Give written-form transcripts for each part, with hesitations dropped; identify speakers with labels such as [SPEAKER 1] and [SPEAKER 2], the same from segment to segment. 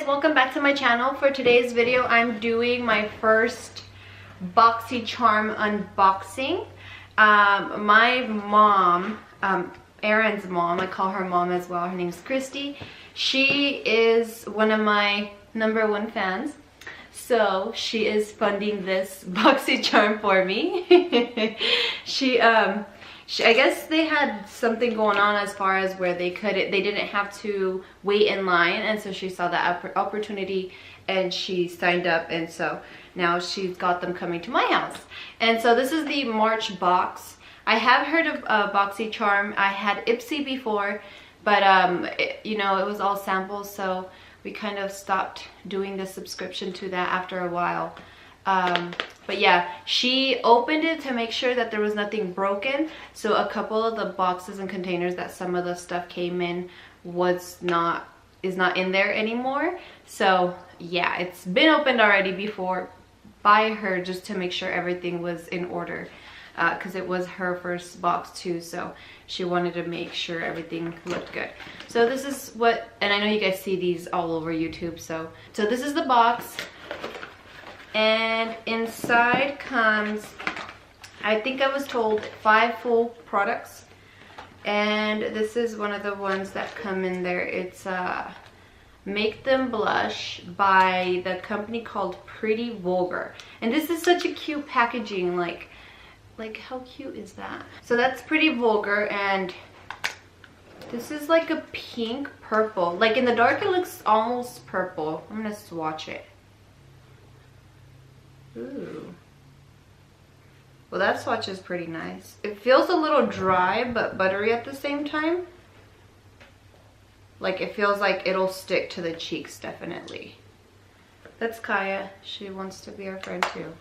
[SPEAKER 1] welcome back to my channel. For today's video, I'm doing my first Boxy Charm unboxing. My mom, Aaron's mom, I call her mom as well, her name's Christy. She is one of my #1 fans. So she is funding this Boxy Charm for me. I guess they had something going on as far as where they didn't have to wait in line, and so she saw that opportunity and she signed up, and so now she's got them coming to my house. And so this is the March box. I have heard of Boxy Charm. I had Ipsy before, but you know, it was all samples, so we kind of stopped doing the subscription to that after a while. But yeah, she opened it to make sure that there was nothing broken. So a couple of the boxes and containers that some of the stuff came in is not in there anymore. So yeah, it's been opened already before by her just to make sure everything was in order. Because it was her first box too, so she wanted to make sure everything looked good. So this is what, and I know you guys see these all over YouTube, so this is the box. And inside comes, I think I was told, 5 full products. And this is one of the ones that come in there. It's Make Them Blush by the company called Pretty Vulgar. And this is such a cute packaging, like how cute is that? So that's Pretty Vulgar, and this is like a pink purple. Like in the dark it looks almost purple. I'm gonna swatch it. Ooh. Well, that swatch is pretty nice. It feels a little dry but buttery at the same time. Like it feels like it'll stick to the cheeks, definitely. That's Kaya. She wants to be our friend too.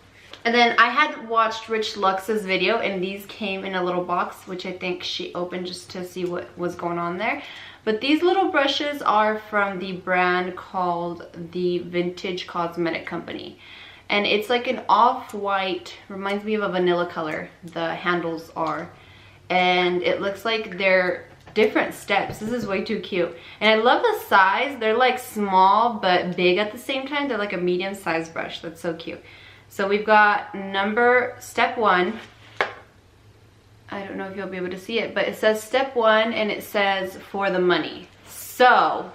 [SPEAKER 1] And then I had watched Rich Lux's video, and these came in a little box, which I think she opened just to see what was going on there. But these little brushes are from the brand called the Vintage Cosmetic Company. And it's like an off-white, reminds me of a vanilla color, the handles are. And it looks like they're different steps. This is way too cute. And I love the size. They're like small but big at the same time. They're like a medium-sized brush. That's so cute. So we've got step 1. I don't know if you'll be able to see it, but it says step 1 and it says for the money. So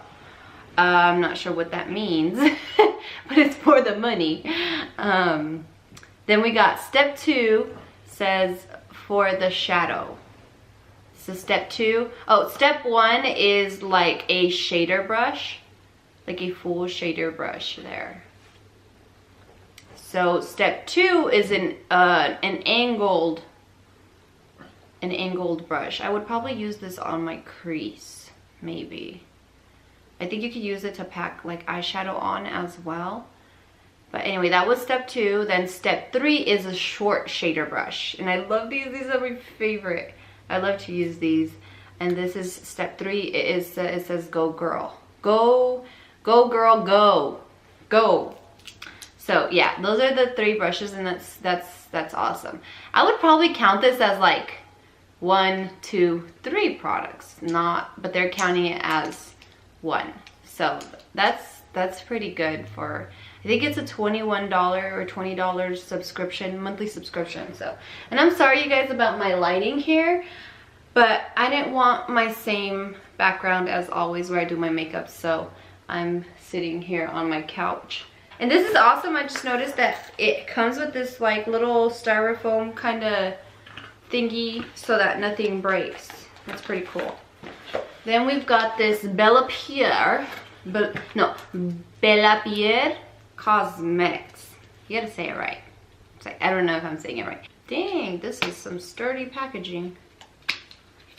[SPEAKER 1] I'm not sure what that means, but it's for the money. Then we got step 2 says for the shadow. So step 2. Oh, step 1 is like a shader brush, like a full shader brush there. So step 2 is an angled brush. I would probably use this on my crease, maybe. I think you could use it to pack like eyeshadow on as well. But anyway, that was step 2. Then step 3 is a short shader brush. And I love these. These are my favorite. I love to use these. And this is step 3. It says go girl. Go girl, go. Go. So yeah, those are the 3 brushes, and that's awesome. I would probably count this as like 1, 2, 3 products, but they're counting it as 1. So that's pretty good for, I think it's a $21 or $20 subscription, monthly subscription. So, and I'm sorry you guys about my lighting here, but I didn't want my same background as always where I do my makeup, so I'm sitting here on my couch. And this is awesome. I just noticed that it comes with this like little styrofoam kind of thingy so that nothing breaks. That's pretty cool. Then we've got this Bella Pierre Cosmetics. You gotta say it right. It's like, I don't know if I'm saying it right. Dang, this is some sturdy packaging.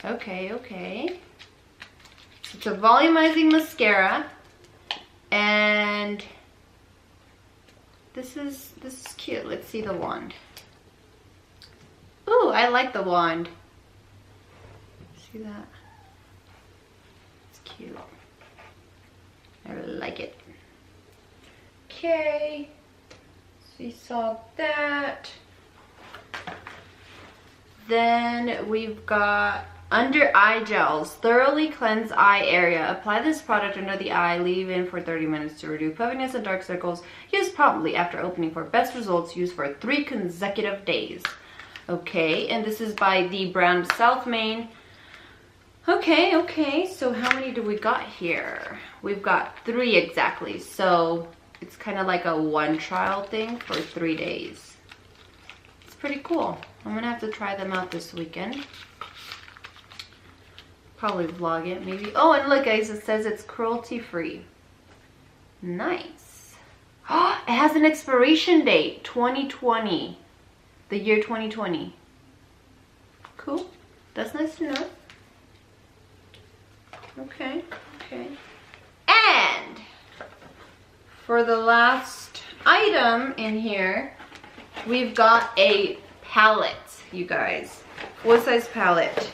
[SPEAKER 1] Okay. It's a volumizing mascara, and this is cute. Let's see the wand. Ooh, I like the wand. See that? It's cute. I really like it. Okay. So you saw that. Then we've got Under eye gels, thoroughly cleanse eye area. Apply this product under the eye, leave in for 30 minutes to reduce puffiness and dark circles. Use promptly after opening for best results. Use for 3 consecutive days. Okay, and this is by the brand South Main. Okay, so how many do we got here? We've got 3 exactly, so it's kind of like a one trial thing for 3 days. It's pretty cool. I'm gonna have to try them out this weekend. Probably vlog it maybe. Oh, and look guys, it says it's cruelty free. Nice. Oh, it has an expiration date, 2020. The year 2020. Cool. That's nice to know. Okay. And for the last item in here, we've got a palette, you guys. Full size palette.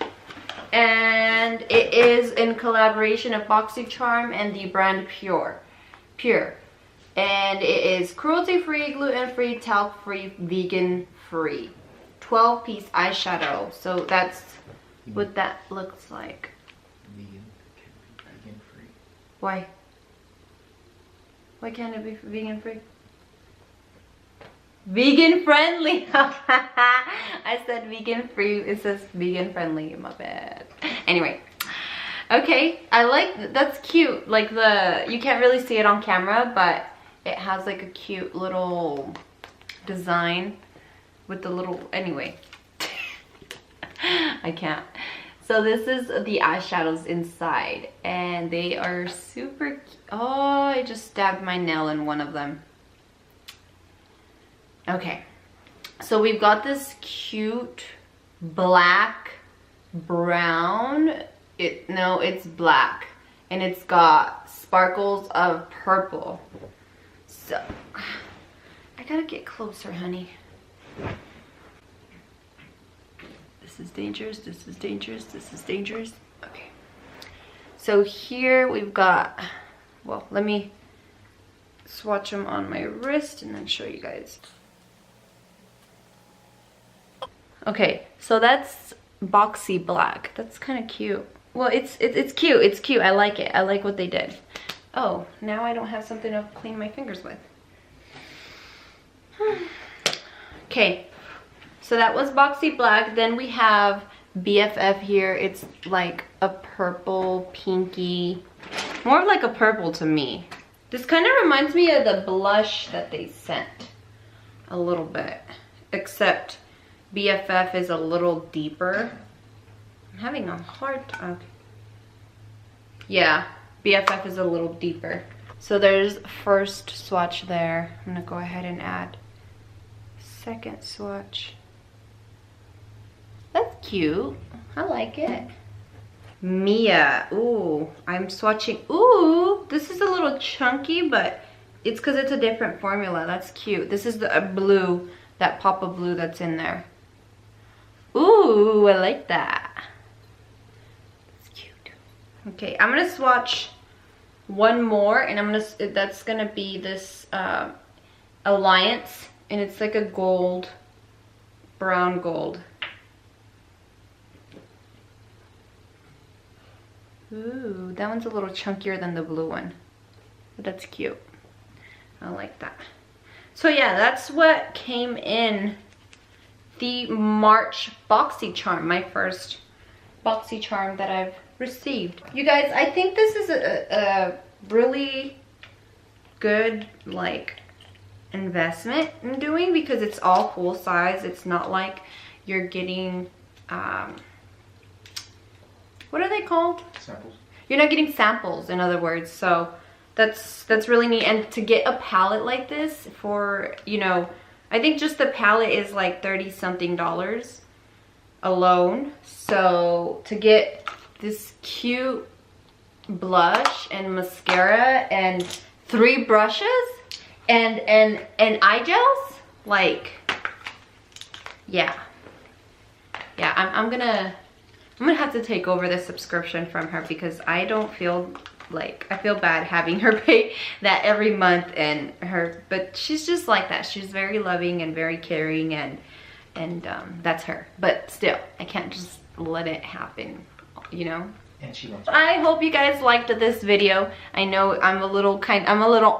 [SPEAKER 1] And it is in collaboration of Boxy Charm and the brand Pure. And it is cruelty-free, gluten-free, talc-free, vegan-free. 12-piece eyeshadow. So that's what that looks like. Vegan-free. Why? Why can't it be vegan-free? Vegan friendly. I said vegan free. It says vegan friendly. My bad. Anyway, okay. I like that's cute. Like you can't really see it on camera, but it has like a cute little design with the little. Anyway, I can't. So this is the eyeshadows inside, and they are super cute. Oh, I just stabbed my nail in one of them. Okay, so we've got this cute black brown. No, it's black, and it's got sparkles of purple. So I gotta get closer, honey. This is dangerous. This is dangerous. This is dangerous. Okay. So here we've got. Well, let me swatch them on my wrist and then show you guys. Okay, so that's Boxy Black. That's kind of cute. Well, it's cute. It's cute. I like it. I like what they did. Oh, now I don't have something to clean my fingers with. Okay, so that was Boxy Black. Then we have BFF here. It's like a purple, pinky, more of like a purple to me. This kind of reminds me of the blush that they sent a little bit, except BFF is a little deeper. I'm having a hard time. Okay. Yeah, BFF is a little deeper. So there's first swatch there. I'm gonna go ahead and add second swatch. That's cute. I like it. Mia. Ooh, I'm swatching. Ooh, this is a little chunky, but it's because it's a different formula. That's cute. This is the blue, that pop of blue that's in there. Ooh, I like that. It's cute. Okay, I'm gonna swatch one more, and that's gonna be this Alliance, and it's like a gold, brown gold. Ooh, that one's a little chunkier than the blue one, but that's cute. I like that. So yeah, that's what came in the March Boxy Charm, my first Boxy Charm that I've received. You guys, I think this is a really good like investment in doing, because it's all full size. It's not like you're getting what are they called? Samples. You're not getting samples, in other words. So that's really neat. And to get a palette like this for, you know, I think just the palette is like $30-something alone. So to get this cute blush and mascara and 3 brushes and eye gels, like, yeah, I'm gonna have to take over the subscription from her, because I don't feel like, I feel bad having her pay that every month, and but she's just like that. She's very loving and very caring, and that's her. But still, I can't just let it happen, you know.
[SPEAKER 2] And she wants.
[SPEAKER 1] I hope you guys liked this video. I know I'm a little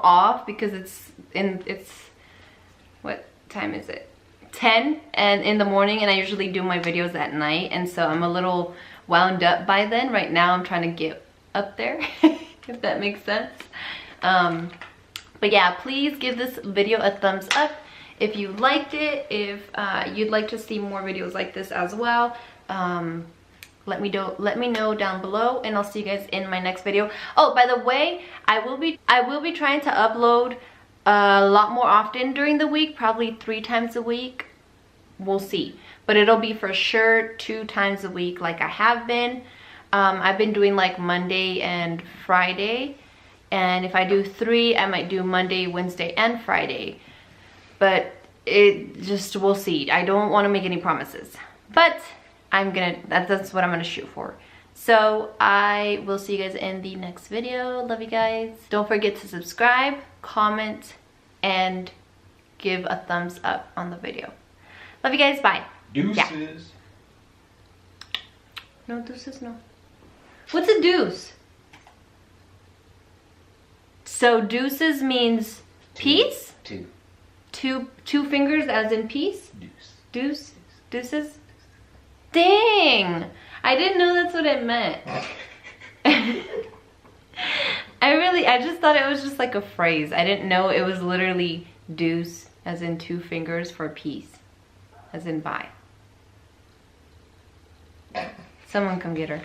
[SPEAKER 1] off because it's what time is it? 10 and in the morning, and I usually do my videos at night, and so I'm a little wound up by then. Right now I'm trying to get up there if that makes sense. But yeah, please give this video a thumbs up if you liked it. If you'd like to see more videos like this as well, let me know down below, and I'll see you guys in my next video. Oh, by the way, I will be trying to upload a lot more often during the week, probably 3 times a week. We'll see, but it'll be for sure 2 times a week like I have been. I've been doing like Monday and Friday, and if I do 3, I might do Monday, Wednesday, and Friday, but we'll see. I don't want to make any promises, but that's what I'm gonna shoot for. So I will see you guys in the next video. Love you guys. Don't forget to subscribe, comment, and give a thumbs up on the video. Love you guys. Bye.
[SPEAKER 2] Deuces.
[SPEAKER 1] Yeah. No deuces, no. What's a deuce? So deuces means peace? Two fingers as in peace? Deuce. Deuces? Dang! I didn't know that's what it meant. I just thought it was just like a phrase. I didn't know it was literally deuce as in 2 fingers for peace, as in bye. Someone come get her.